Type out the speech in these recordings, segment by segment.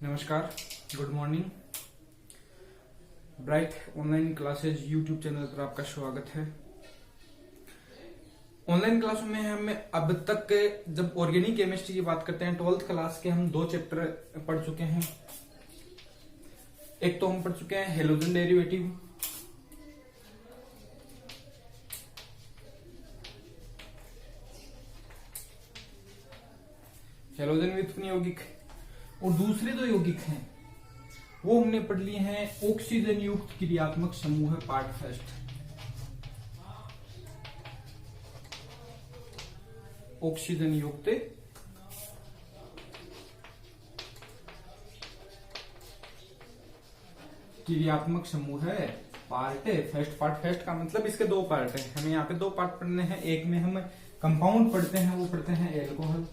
नमस्कार, good morning. Bright online classes YouTube channel पर आपका स्वागत है। ऑनलाइन क्लासों में हम अब तक जब ऑर्गेनिक केमिस्ट्री की बात करते हैं 12th क्लास के हम 2 चैप्टर पढ़ चुके हैं। एक तो हम पढ़ चुके हैं हेलोजन डेरिवेटिव, हेलोजन व्युत्पन्न यौगिक, और दूसरे जो यौगिक हैं वो हमने पढ़ लिए हैं ऑक्सीजन युक्त क्रियात्मक समूह पार्ट फर्स्ट। ऑक्सीजन युक्त क्रियात्मक समूह है पार्ट फर्स्ट। पार्ट फर्स्ट का मतलब इसके 2 पार्ट है। हमें यहाँ पे 2 पार्ट पढ़ने हैं। एक में हम कंपाउंड पढ़ते हैं, वो पढ़ते हैं एल्कोहल,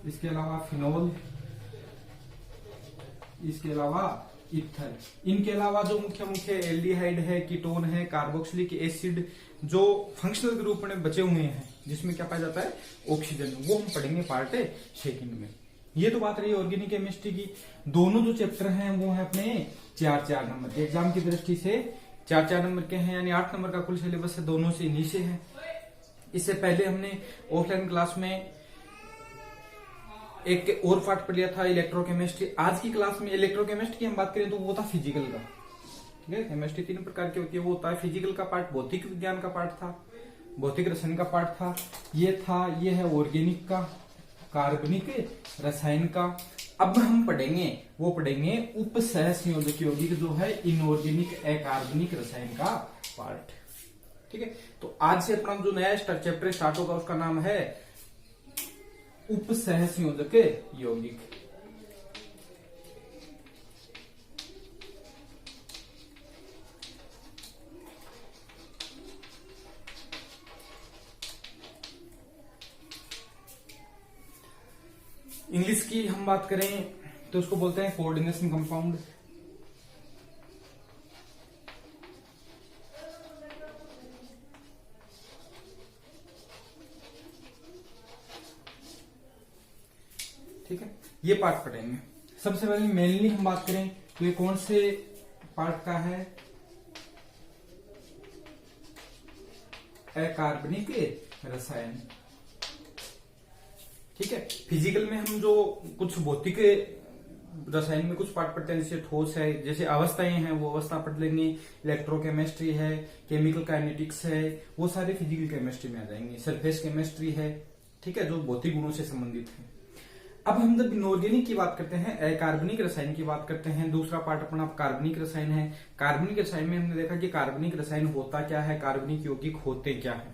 इसके अलावा फिनोल, इसके अलावा इथर। इनके अलावा जो मुख्य एल्डिहाइड है, कीटोन है, कार्बोक्सिलिक एसिड, जो फंक्शनल ग्रुप में बचे हुए हैं जिसमें क्या पाया जाता है ऑक्सीजन, वो हम पढ़ेंगे पार्ट सेकंड में। ये तो बात रही ऑर्गेनिक केमिस्ट्री की। दोनों जो चैप्टर हैं वो है अपने 4-4 नंबर के, एग्जाम की दृष्टि से 4-4 नंबर के हैं, यानी 8 नंबर का कुल सिलेबस है। दोनों से नीचे है। इससे पहले हमने ऑफलाइन क्लास में एक और पार्ट पढ़ लिया था इलेक्ट्रोकेमिस्ट्री। आज की क्लास में इलेक्ट्रोकेमिस्ट्री की हम बात करें तो वो था फिजिकल का। ठीक है, केमिस्ट्री 3 प्रकार की होती है। वो होता है फिजिकल का पार्ट, भौतिक विज्ञान का पार्ट था, भौतिक रसायन का पार्ट था। ये है ऑर्गेनिक का, कार्बनिक रसायन का। अब हम पढ़ेंगे उपसह संयोजक यौगिक, जो है इनऑर्गेनिक अकार्बनिक रसायन का पार्ट। ठीक है, तो आज से अपना जो नया चैप्टर स्टार्ट होगा उसका नाम है उपसह संयोजक यौगिक। इंग्लिश की हम बात करें तो उसको बोलते हैं कोऑर्डिनेशन कंपाउंड। ठीक है, ये पार्ट पढ़ेंगे। सबसे पहले मेनली हम बात करें तो ये कौन से पार्ट का है, अकार्बनिक रसायन। ठीक है, फिजिकल में हम जो कुछ भौतिक रसायन में कुछ पार्ट पढ़ते हैं, जैसे ठोस है, जैसे अवस्थाएं हैं वो अवस्था पढ़ लेंगे। इलेक्ट्रोकेमिस्ट्री है, केमिकल काइनेटिक्स है, वो सारे फिजिकल केमिस्ट्री में आ जाएंगे। सरफेस केमिस्ट्री है, ठीक है, जो भौतिक गुणों से संबंधित है। अब हम जब इनऑर्गेनिक की बात करते हैं, अकार्बनिक रसायन की बात करते हैं, दूसरा पार्ट अपना कार्बनिक रसायन है। कार्बनिक रसायन में हमने देखा कि कार्बनिक रसायन होता क्या है, कार्बनिक यौगिक होते क्या है।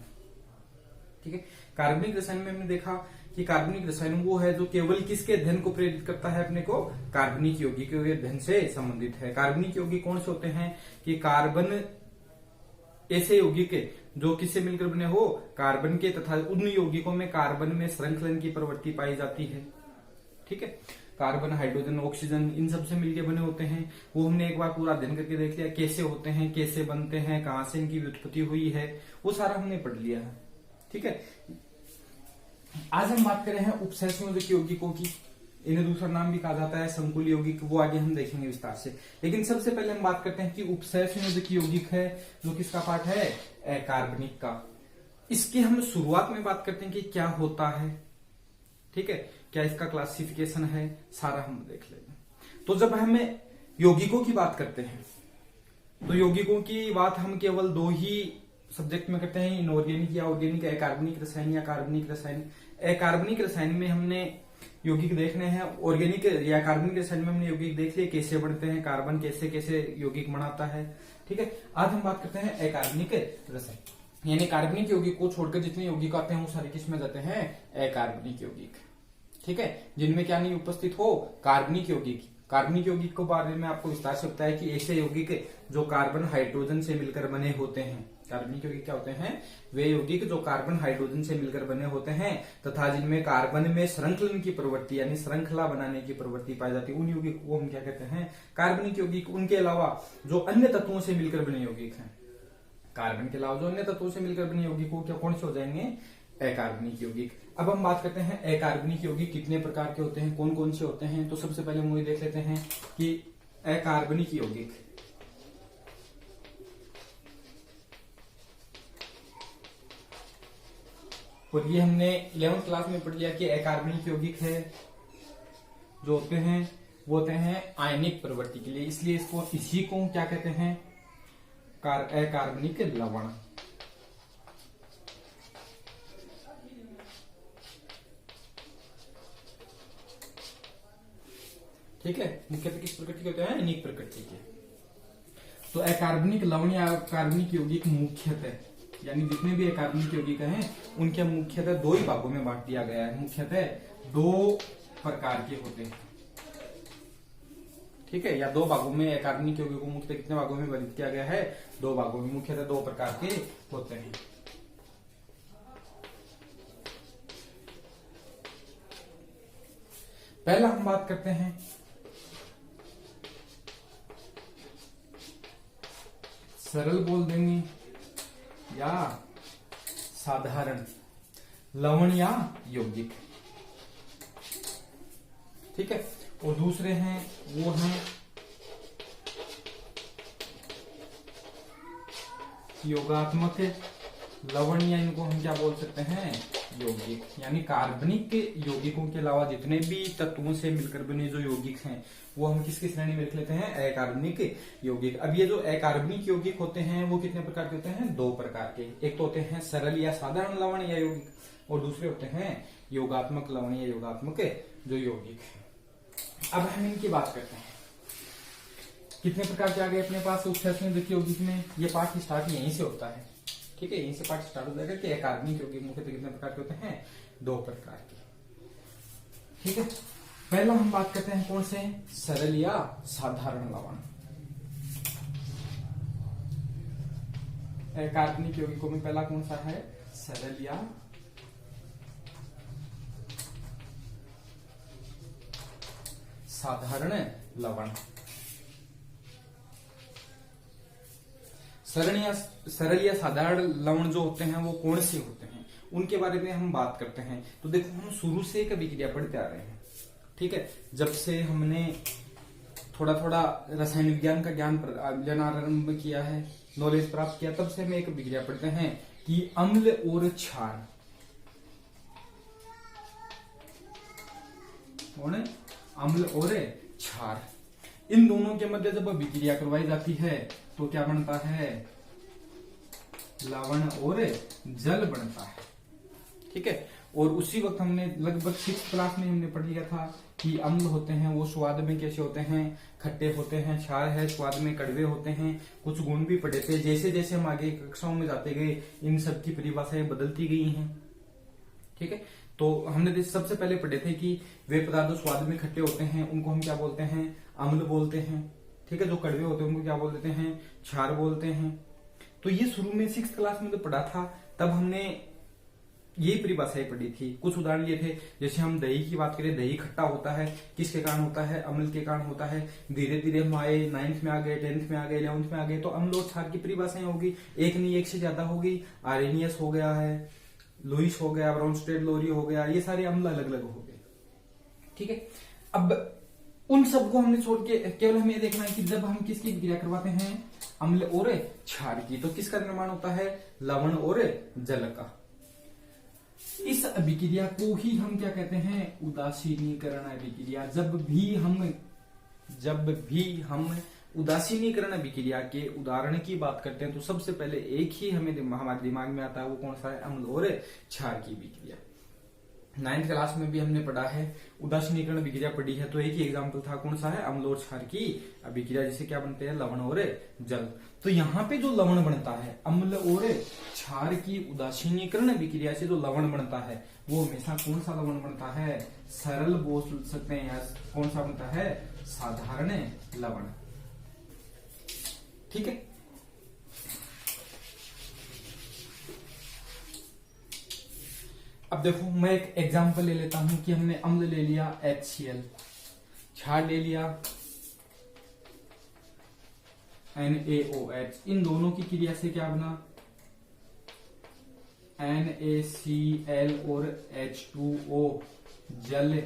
ठीक है, कार्बनिक रसायन में हमने देखा कि कार्बनिक रसायन वो है जो केवल किसके अध्ययन को प्रेरित करता है अपने को, कार्बनिक यौगिक के अध्ययन से संबंधित है। कार्बनिक यौगिक कौन से होते हैं कि कार्बन ऐसे यौगिक जो किससे मिलकर बने हो, कार्बन के, तथा उन यौगिकों में कार्बन में श्रृंखलन की प्रवृत्ति पाई जाती है। ठीक है, कार्बन, हाइड्रोजन, ऑक्सीजन, इन सब से मिलकर बने होते हैं। वो हमने एक बार पूरा अध्ययन करके देख लिया, कैसे होते हैं, कैसे बनते हैं, कहां से इनकी व्युत्पत्ति हुई है, वो सारा हमने पढ़ लिया है। ठीक है, आज हम बात कर रहे हैं उपसह संयोजक यौगिकों की। इन्हें दूसरा नाम भी कहा जाता है संकुल यौगिक, वो आगे हम देखेंगे विस्तार से। लेकिन सबसे पहले हम बात करते हैं कि उपसह संयोजक यौगिक है जो किसका पार्ट है, अकार्बनिक का। इसकी हम शुरुआत में बात करते हैं कि क्या होता है। ठीक है, क्या इसका क्लासिफिकेशन है, सारा हम देख लेंगे। तो जब हमें यौगिकों की बात करते हैं तो यौगिकों की बात हम केवल 2 ही सब्जेक्ट में करते हैं, इनऑर्गेनिक या ऑर्गेनिक, अकार्बनिक रसायन या कार्बनिक रसायन। अकार्बनिक रसायन में हमने यौगिक देखने हैं, ऑर्गेनिक या कार्बनिक रसायन में हमने यौगिक देख लिए कैसे बनते हैं, कार्बन कैसे कैसे यौगिक बनाता है। ठीक है, आज हम बात करते हैं अकार्बनिक रसायन, यानी कार्बनिक यौगिक को छोड़कर जितने यौगिक आते हैं वो सारे किस में जाते हैं, अकार्बनिक यौगिक। ठीक है, जिनमें क्या नहीं उपस्थित हो, कार्बनिक यौगिक। कार्बनिक यौगिक के बारे में आपको विस्तार से बताया कि ऐसे यौगिक जो कार्बन हाइड्रोजन से मिलकर बने होते हैं। कार्बनिक यौगिक क्या होते हैं, वे यौगिक जो कार्बन हाइड्रोजन से मिलकर बने होते हैं तथा जिनमें कार्बन में श्रृंखलन की प्रवृत्ति यानी श्रृंखला बनाने की प्रवृत्ति पाई जाती है, उन यौगिक को हम क्या कहते हैं, कार्बनिक यौगिक। उनके अलावा जो अन्य तत्वों से मिलकर बने यौगिक हैं, कार्बन के अलावा जो अन्य तत्वों से मिलकर बने यौगिक क्या कौन से हो जाएंगे, अकार्बनिक यौगिक। अब हम बात करते हैं अकार्बनिक यौगिक कितने प्रकार के होते हैं, कौन कौन से होते हैं। तो सबसे पहले हम वही देख लेते हैं कि अकार्बनिक यौगिक और ये हमने 11वीं क्लास में पढ़ लिया कि अकार्बनिक यौगिक है जो होते हैं वो होते हैं आयनिक प्रवृत्ति के लिए, इसलिए इसी को क्या कहते हैं, अकार्बनिक लवण। ठीक है, मुख्यतः किस प्रकृति के होते हैं, आयनिक प्रकृति के। तो अकार्बनिक लवण या अकार्बनिक यौगिक मुख्यतः यानी जितने भी अकार्बनिक यौगिक हैं उनके मुख्यतः दो ही भागों में बांट दिया गया है, मुख्यतः दो प्रकार के होते हैं। ठीक है, या दो भागों में अकार्बनिक यौगिक को मुख्यतः कितने भागों में वर्गीकृत किया गया है, दो भागों में, मुख्यतः दो प्रकार के होते हैं। पहला हम बात करते हैं सरल बोल देंगे या साधारण लवण या यौगिक। ठीक है, और दूसरे हैं वो हैं योगात्मक लवण या इनको हम क्या बोल सकते हैं, यौगिक। यानी कार्बनिक यौगिकों के अलावा जितने भी तत्वों से मिलकर बने जो यौगिक हैं वो हम किसकी श्रेणी में रख लेते हैं, अकार्बनिक यौगिक। अब ये जो अकार्बनिक यौगिक होते हैं वो कितने प्रकार के होते हैं, दो प्रकार के। एक तो होते हैं सरल या साधारण लवण या यौगिक और दूसरे होते हैं योगात्मक लवण या योगात्मक जो यौगिक। अब हम इनकी बात करते हैं, कितने प्रकार के आ गए अपने पास उस देखिए यौगिक में। ये पाठ स्टार्ट यहीं से होता है, ठीक है, यहीं से पाठ स्टार्ट हो जाएगा कि अकार्बनिक यौगिक मुख्यतः कितने प्रकार के होते हैं, दो प्रकार के। ठीक है, पहला हम बात करते हैं कौन से, सरल या साधारण लवण। अकार्बनिक यौगिकों में पहला कौन सा है, सरल या साधारण लवण। सरल या साधारण लवण जो होते हैं वो कौन से होते हैं उनके बारे में हम बात करते हैं। तो देखो हम शुरू से एक अभिक्रिया पढ़ते आ रहे हैं, ठीक है, जब से हमने थोड़ा थोड़ा रसायन विज्ञान का ज्ञान लेना आरंभ किया है, नॉलेज प्राप्त किया, तब से हमें एक अभिक्रिया पढ़ते हैं कि अम्ल और क्षार, कौन है, अम्ल और क्षार, इन दोनों के मध्य जब अभिक्रिया करवाई जाती है तो क्या बनता है, लवण और जल बनता है। ठीक है, और उसी वक्त हमने लगभग 6th क्लास में हमने पढ़ लिया था कि अम्ल होते हैं वो स्वाद में कैसे होते हैं, खट्टे होते हैं, क्षार है स्वाद में कड़वे होते हैं। कुछ गुण भी पढ़े थे, जैसे जैसे हम आगे कक्षाओं में जाते गए इन सब की परिभाषाएं बदलती गई हैं। ठीक है, तो हमने सबसे पहले पढ़े थे कि वे पदार्थ स्वाद में खट्टे होते हैं उनको हम क्या बोलते हैं, अम्ल बोलते हैं। ठीक है, जो कड़वे होते हैं उनको क्या बोल देते हैं, क्षार बोलते हैं। तो ये शुरू में 6th क्लास में तो पढ़ा था, तब हमने ये परिभाषाएं पढ़ी थी। कुछ उदाहरण लिए थे, जैसे हम दही की बात करें, दही खट्टा होता है, किसके कारण होता है, अम्ल के कारण होता है। धीरे धीरे हम आए 9th में आ गए, 10th में आ गए, 11th में आ गए, तो अम्ल और क्षार की परिभाषाएं होगी, एक नहीं एक से ज्यादा होगी। आरेनियस हो गया है, लुईस हो गया, ब्राउनस्टेड लोरी हो गया, ये सारे अम्ल अलग अलग हो गए। ठीक है, अब उन सबको हमने छोड़ के केवल हमें देखना है कि जब हम किसकी क्रिया करवाते हैं, अम्ल और क्षार की, तो किसका निर्माण होता है, लवण और जल का। इस अभिक्रिया को ही हम क्या कहते हैं, उदासीनीकरण अभिक्रिया। जब भी हम उदासीनीकरण अभिक्रिया के उदाहरण की बात करते हैं तो सबसे पहले एक ही हमारे दिमाग में आता है, वो कौन सा है, अम्ल और क्षार की अभिक्रिया। 9th क्लास में भी हमने पढ़ा है, उदासीनीकरण अभिक्रिया पढ़ी है, तो एक ही एग्जाम्पल था, कौन सा है, अम्ल और क्षार की अभिक्रिया, जिससे क्या बनते हैं, लवण और जल। तो यहाँ पे जो लवण बनता है, अम्ल और क्षार की उदासीनीकरण अभिक्रिया से जो लवण बनता है वो हमेशा कौन सा लवण बनता है, सरल बोल सकते हैं, या कौन सा बनता है, साधारण लवण। ठीक है, अब देखो मैं एक एग्जांपल ले लेता हूं कि हमने अम्ल ले लिया HCl, क्षार ले लिया NaOH, इन दोनों की क्रिया से क्या बना, NaCl और H2O जल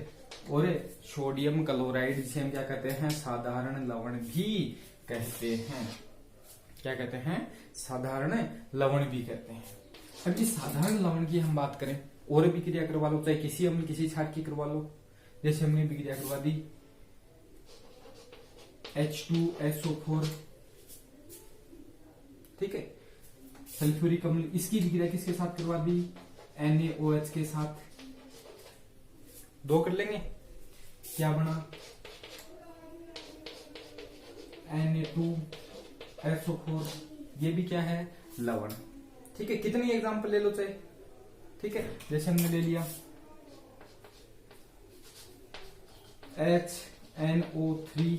और सोडियम क्लोराइड, जिसे हम क्या कहते हैं, साधारण लवण भी कहते हैं। क्या कहते हैं? साधारण लवण भी कहते हैं। अब इस साधारण लवण की हम बात करें, और भी क्रिया करवा लो, चाहे किसी अम्ल किसी क्षार की करवा लो, जैसे हमने भी क्रिया करवा दी H2SO4, ठीक है। सल्फ्यूरिक अम्ल, इसकी भी क्रिया किसके साथ करवा दी? NaOH के साथ। दो कर लेंगे, क्या बना? Na2SO4, ये भी क्या है? लवण। ठीक है, कितनी एग्जांपल ले लो चाहे, ठीक है। जैसे हमने ले लिया HNO3,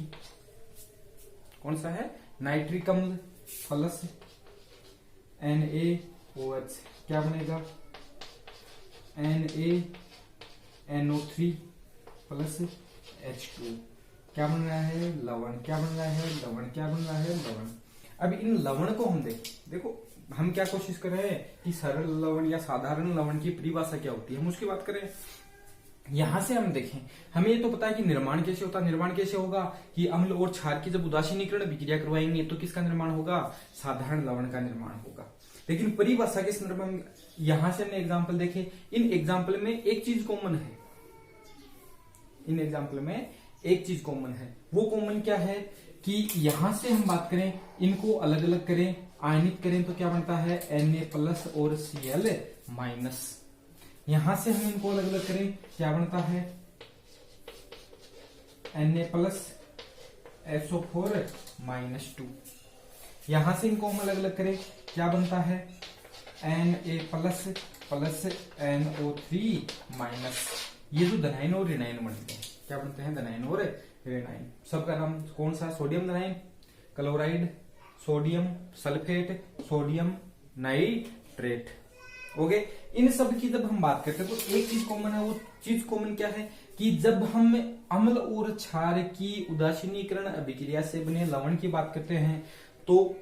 कौन सा है? नाइट्रिक अम्ल प्लस NaOH, क्या बनेगा? NaNO3 प्लस H2, क्या बन रहा है? लवण। क्या बन रहा है? लवण। क्या बन रहा है? लवण। अब इन लवण को हम देखो हम क्या कोशिश कर रहे हैं कि सरल लवण या साधारण लवण की परिभाषा क्या होती है, हम उसकी बात करें। यहां से हम देखें, हमें ये तो पता है कि निर्माण कैसे होता है। निर्माण कैसे होगा कि अम्ल और क्षार की जब उदासीनीकरण अभिक्रिया करवाएंगे तो किसका निर्माण होगा? साधारण लवण का निर्माण होगा। लेकिन परिभाषा के संदर्भ में यहां से हमने एग्जाम्पल देखे, इन एग्जाम्पल में एक चीज कॉमन है, इन एग्जाम्पल में एक चीज कॉमन है। वो कॉमन क्या है कि यहां से हम बात करें, इनको अलग अलग करें, आयनित करें तो क्या बनता है? Na प्लस और Cl माइनस। यहां से हम इनको अलग अलग करें, क्या बनता है? Na plus SO4 minus 2। यहां से इनको हम अलग अलग करें, क्या बनता है? Na plus plus NO3 minus. ये जो धनायन और ऋणायन बनते हैं, क्या बनते हैं? धनायन और ऋणायन। सबका नाम कौन सा? सोडियम धनायन, chloride, sodium sulphate, sodium nitrate. Okay, इन सब की जब हम बात करते हैं तो एक चीज कॉमन है। वो चीज कॉमन क्या है कि जब हम अम्ल और क्षार की उदासीनीकरण अभिक्रिया से बने लवण की बात करते हैं तो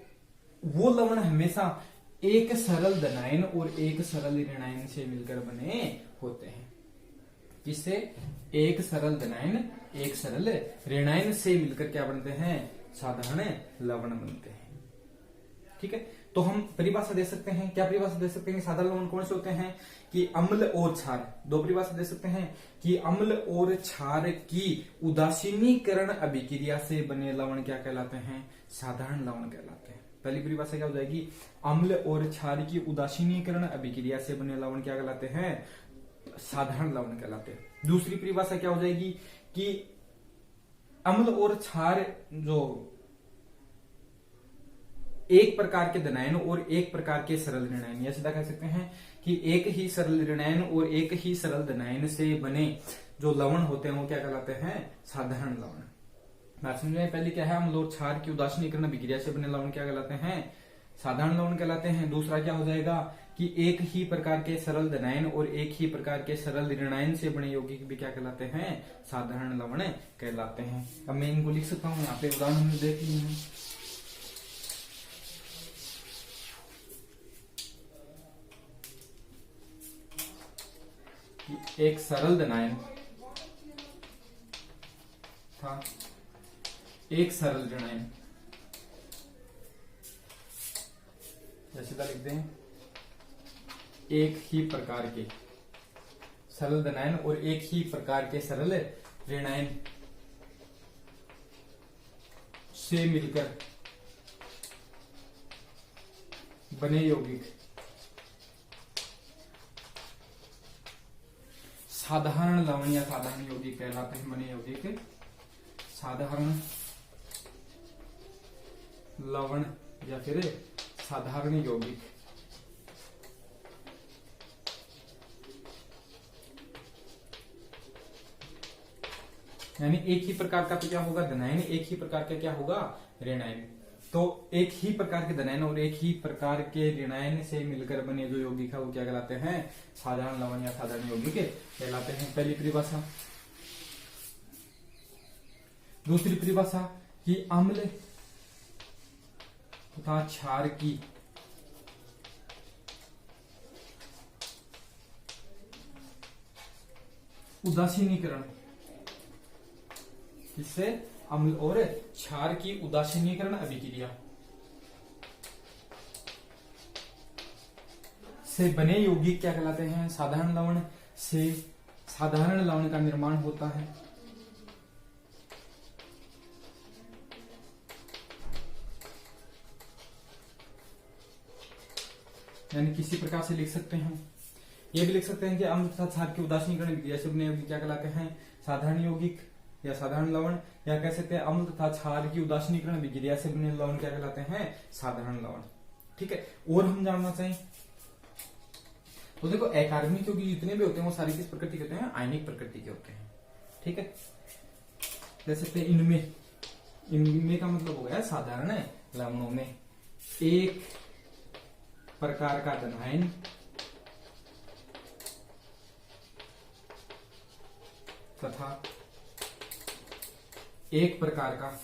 वो लवण हमेशा एक सरल धनायन और एक सरल ऋणायन से मिलकर बने होते हैं। जिससे एक सरल धनायन एक सरल ऋणायन से मिलकर क्या बनते हैं? साधारण लवण बनते हैं। ठीक है, तो हम परिभाषा दे सकते हैं। क्या परिभाषा दे सकते हैं? साधारण लवण कौन से होते हैं कि अम्ल और क्षार। दो परिभाषा दे सकते हैं कि अम्ल और क्षार की उदासीनीकरण अभिक्रिया से बने लवण क्या कहलाते हैं? साधारण लवण कहलाते हैं। पहली परिभाषा क्या हो जाएगी? अम्ल और क्षार की उदासीनीकरण अभिक्रिया से बने लवण क्या कहलाते हैं? साधारण लवण कहलाते हैं। दूसरी परिभाषा क्या हो जाएगी कि अम्ल और क्षार जो एक प्रकार के धनायन और एक प्रकार के सरल ऋणायन, या सीधा कह सकते हैं कि एक ही सरल ऋणायन और एक ही सरल धनायन से बने जो लवण होते हैं वो क्या कहलाते हैं? साधारण लवण। बात समझ में? पहले क्या है? अम्ल और क्षार की उदासीनीकरण अभिक्रिया से बने लवण क्या कहलाते हैं? साधारण लवण कहलाते हैं। दूसरा क्या हो जाएगा कि एक ही प्रकार के सरल धनायन और एक ही प्रकार के सरल ऋणायन से बने यौगिक भी क्या कहलाते हैं? साधारण लवण कहलाते हैं। अब मैं इनको लिख सकता हूं, यहाँ पे उदाहरण हमने देख लिए हैं। एक सरल धनायन था, एक सरल ऋणायन, जैसे लिख दें एक ही प्रकार के सरल धनायन और एक ही प्रकार के सरल ऋणायन से मिलकर बने यौगिक साधारण लवण या साधारण यौगिक कहलाते हैं। बने यौगिक साधारण लवण या फिर साधारण यौगिक। यानी एक ही प्रकार का तो क्या होगा? धनायन, एक ही प्रकार का क्या होगा? ऋणायन। तो एक ही प्रकार के धनायन और एक ही प्रकार के ऋणायन से मिलकर बने जो यौगिक है वो क्या कहलाते हैं? साधारण लवण या साधारण यौगिक कहलाते हैं। पहली परिभाषा। दूसरी परिभाषा कि अम्ल तथा क्षार की उदासीनीकरण, इससे अम्ल और क्षार की उदासीनीकरण अभिक्रिया से बने यौगिक क्या कहलाते हैं? साधारण लवण से साधारण लवण का निर्माण होता है। यानी किसी प्रकार से लिख सकते हैं, ये भी लिख सकते हैं कि अम्ल तथा क्षार की उदासीनीकरण अभिक्रिया से बने यौगिक क्या कहलाते हैं? साधारण यौगिक या साधारण लवण, या कह सकते हैं अम्ल तथा क्षार की उदासीनीकरण अभिक्रिया से बने लवण क्या कहलाते हैं? साधारण लवण। ठीक है, और हम जानना चाहें तो देखो अकार्बनिक यौगिक जितने भी होते हैं वो सारी किस प्रकृति के होते हैं? आयनिक प्रकृति के होते हैं। ठीक है, कह सकते हैं इनमें का मतलब हो गया साधारण लवणों में एक प्रकार का धनायन तथा एक प्रकार का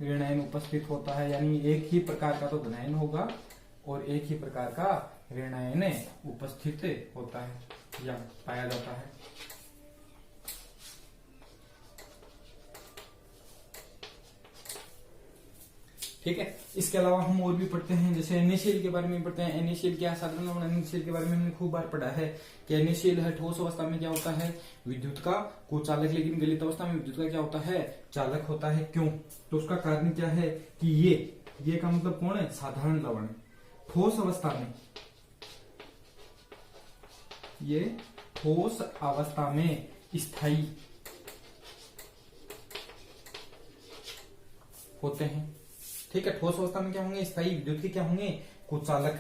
ऋणायन उपस्थित होता है। यानी एक ही प्रकार का तो धनायन होगा और एक ही प्रकार का ऋणायन उपस्थित होता है या पाया जाता है। ठीक है, इसके अलावा हम और भी पढ़ते हैं, जैसे NaCl के बारे में पढ़ते हैं। NaCl क्या है? साधारण लवण। NaCl के बारे में हमने खूब बार पढ़ा है कि NaCl है ठोस अवस्था में क्या होता है? विद्युत का कुचालक, लेकिन गलित अवस्था में विद्युत का क्या होता है? चालक होता है। क्यों? तो उसका कारण क्या है कि ये का मतलब कौन है? साधारण लवण। ठोस अवस्था में, ये ठोस अवस्था में स्थायी होते हैं। ठीक है, ठोस अवस्था में क्या होंगे? स्थायी। विद्युत के क्या होंगे? कुचालक।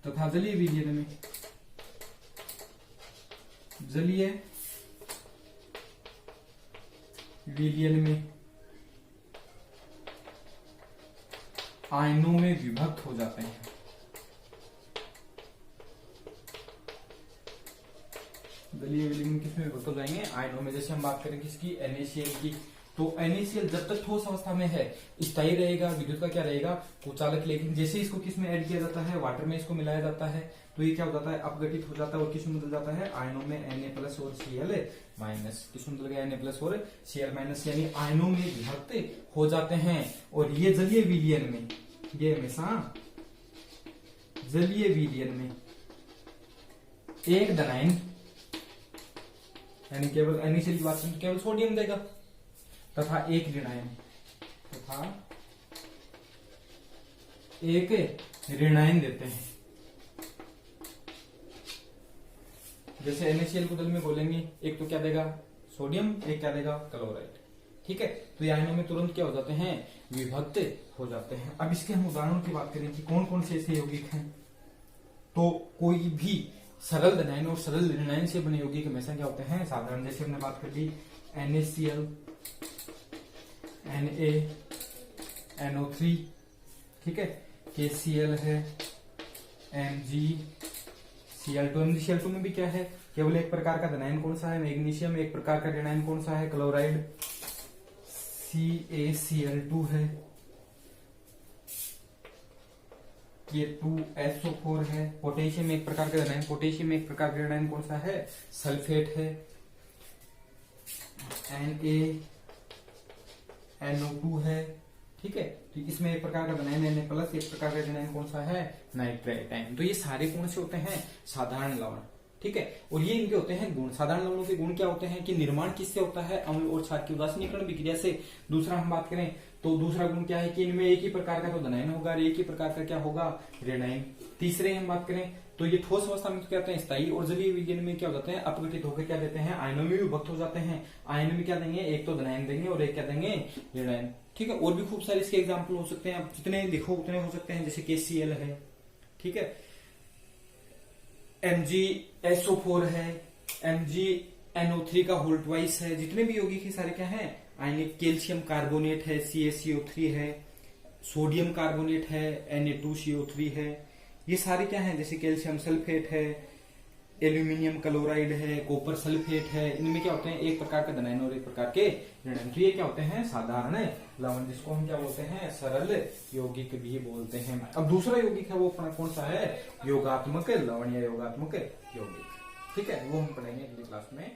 तथा जलीय विलयन में, जलीय विलयन में आयनों में विभक्त हो जाते हैं। जलीय विलयन में किसमें विभक्त हो जाएंगे? आयनों में। जैसे हम बात करें किसकी? NaCl की। तो NaCl जब तक ठोस अवस्था में है स्थायी रहेगा, विद्युत का क्या रहेगा? कुचालक। लेकिन जैसे इसको किस में ऐड किया जाता है? वाटर में इसको मिलाया जाता है, तो ये क्या हो जाता है? अपघटित हो जाता है और किस में बदल जाता है? आयनों में Na+ और Cl-। किस में बदल गया? Na+ और Cl-, यानी आयनों में विभक्त हो जाते हैं। और ये जलीय विलयन में, ये हमेशा जलीय विलयन में एक धनायन, यानी केवल NaCl की बात करें केवल सोडियम देगा, तथा एक ऋणायन, तथा एक ऋणायन देते हैं। जैसे NaCl को जल में घोलेंगे, एक तो क्या देगा? सोडियम, एक क्या देगा? क्लोराइड। ठीक है, तो ये आयनों में तुरंत क्या हो जाते हैं? विभक्त हो जाते हैं। अब इसके हम उदाहरणों की बात करें कि कौन कौन से ऐसे यौगिक हैं, तो कोई भी सरल धनायन और सरल ऋणायन से बने यौगिक हमेशा क्या होते हैं? साधारण। जैसे हमने बात कर ली NaCl, NaNO3, ठीक है, KCl है, MgCl2। MgCl2 में भी क्या है? केवल एक प्रकार का धनायन कौन सा है? मैग्नीशियम। एक प्रकार का ऋणायन कौन सा है? क्लोराइड। CaCl2 है, ये 2SO4 है। पोटेशियम एक प्रकार का धनायन, पोटेशियम एक प्रकार का ऋणायन कौन सा है? सल्फेट है। NaNO2 है। ठीक है, तो इसमें एक प्रकार का धनायन Na+, एक प्रकार का ऋणायन कौन सा है? Nitrite ion. तो ये सारे कौन से होते हैं? साधारण लवण। ठीक है, और ये इनके होते हैं गुण। साधारण लवणों के गुण क्या होते हैं कि निर्माण किससे होता है? अम्ल और क्षार की उदासीनीकरण विक्रिया से। दूसरा हम बात करें तो दूसरा गुण क्या है कि इनमें एक ही प्रकार का तो धनायन होगा और एक ही प्रकार का क्या होगा? ऋणायन। तीसरे हम बात करें तो ये ठोस अवस्था में तो क्या होते हैं? स्थायी। और जलीय विलयन में क्या हो जाते हैं? अपघटित होकर क्या देते हैं? आयनों में विभक्त हो जाते हैं। आयनों में क्या देंगे? एक तो धनायन देंगे और एक क्या देंगे? ऋणायन। ठीक है, और भी खूब सारे इसके एग्जाम्पल हो सकते हैं, आप जितने लिखो उतने हो सकते हैं। जैसे KCl है, ठीक है, MgSO4 है, MgNO3 का होल ट्वाइस है। जितने भी यौगिक है सारे क्या है? आयनिक। कैल्शियम कार्बोनेट है, CaCO3 है, सोडियम कार्बोनेट है, Na2CO3 है। ये सारे क्या है? जैसे कैल्शियम सल्फेट है, एल्यूमिनियम क्लोराइड है, कॉपर सल्फेट है, इनमें क्या होते हैं एक प्रकार के धनायन और एक प्रकार के ऋणायन। तो ये क्या होते हैं साधारण लवण, जिसको हम क्या बोलते हैं सरल यौगिक भी बोलते हैं। अब दूसरा यौगिक है वो अपना कौन सा है, योगात्मक लवण या योगात्मक यौगिक। ठीक है, वो हम पढ़ेंगे अगली क्लास में।